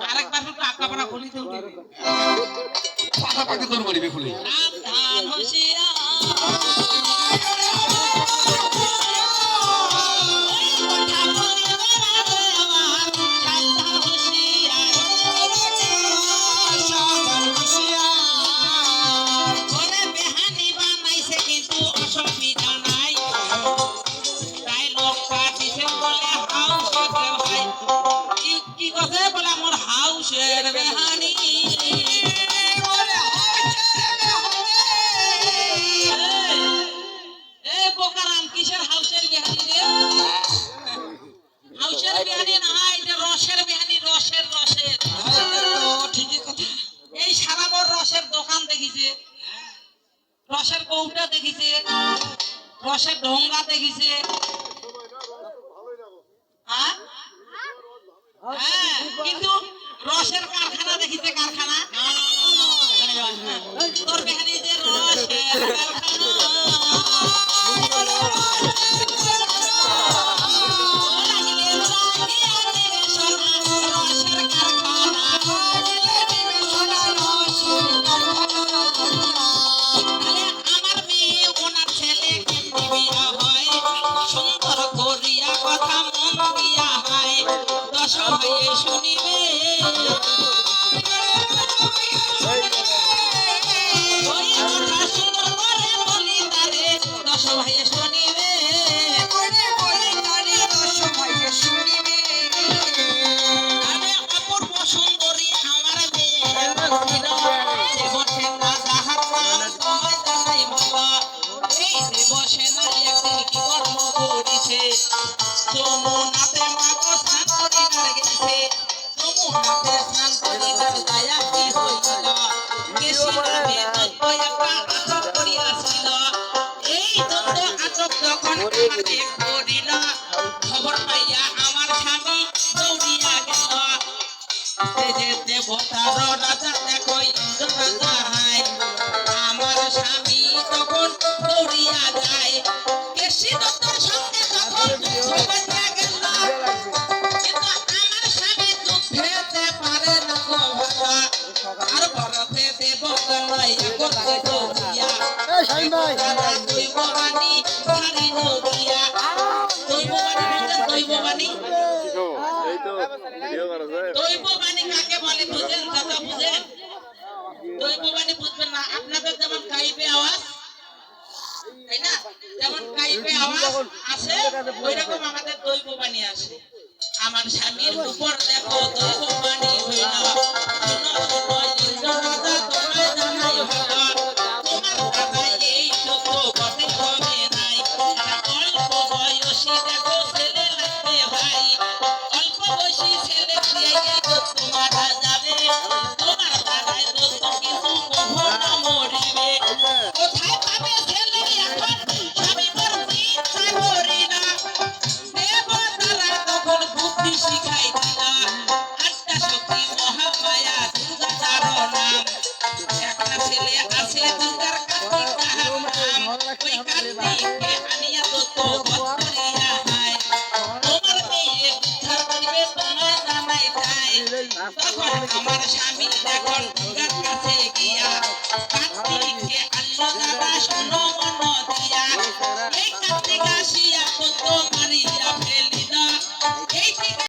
আরেকবার একটু আকাপড়া খুলি তো পাতা পাকে তোর মারিবে খুলে সাবধান হুঁশিয়ার কি কথা বলে আমার হাউসের বেহানি এ বোকারাম কিসের হাউসের বেহানি রে হাউসের বেহানি না এটা রসের বেহানি রসের রসের ঠিকই কথা এই সারা বড় রসের দোকান দেখিছে রসের কৌটা দেখিছে রসের ঢোঙ্গা দেখিছে কিন্তু রসের কারখানা দেখিছে কারখানা তোর বেহানি যে রসের শুনিবে ওই কথা সুন্দর করে বলি তারে দশ ভাইয়ে শুনিবে আমি অপূর্ব সুন্দরী আমার মেয়ে দেবসেনা যাহার নাম তোমায় জানাই বাবা এই দেবসেনা একদিন কি কর্ম করিছে যমুনাতে মাগো স্নান করিবার গেছে যমুনাতে স্নান করিবার যায়া কি হইল কেশিনাথে তত্ত্ব একটা আটক করিয়াছিল এই তত্ত্ব আটক যখন আমাকে করিল খবর পাইয়া আমার স্বামী দৌড়িয়া গেল যে দেবতার রাজা দেখো রাজা হায় আমার স্বামী তখন দৌড়িয়া যায় কেশি দত্তর সঙ্গে তখন সবাইয়া গেল কিন্তু আমার স্বামী যুদ্ধেতে পারে না গো বাবা আর বরতে দেবতা লইয়া করতে দৌড়িয়া দৈববাণী হারিল গিয়া দৈববাণী দৈববাণী কাকে বলে বুঝেন দাদা বুঝেন দৈববাণী বুঝবেন না আপনাদের যেমন কাইপে আওয়াজ তাই না যেমন কাইপে আওয়াজ আসে ওইরকম আমাদের দৈববাণী আসে আমার স্বামীর উপর দেখো দৈববাণী হইল শুনো শুনো ইন্দ্রনাথা তোমায় জানাই হইল তোমার দাদা এই সত্য বটে হবে নাই অল্প বয়সী দেখো ছেলে লাগবে ভাই অল্প বয়সী ছেলে দিয়ে তোমার যাবে তোমার দাদায় দোস্ত কিন্তু কখনো মরিবে কোথায় পাবে ছেলে এখন স্বামী মোর চিন্তা করি না দেবতারা তখন বুদ্ধি শিখাই দিলা আটটা শক্তি মহামায়া দুর্গা তার নাম একটা ছেলে আছে দুর্গার কার্তিক তাহার নাম ওই কার্তিককে আনিয়া দত্ত বধ করিয়া হায় তোমার মেয়ে উদ্ধার করিবে তোমায় জানাই তাই তখন আমার স্বামী যখন দুর্গার কাছে গিয়া কার্তিককে আল্লাহ দাদা শোনো মন দিয়া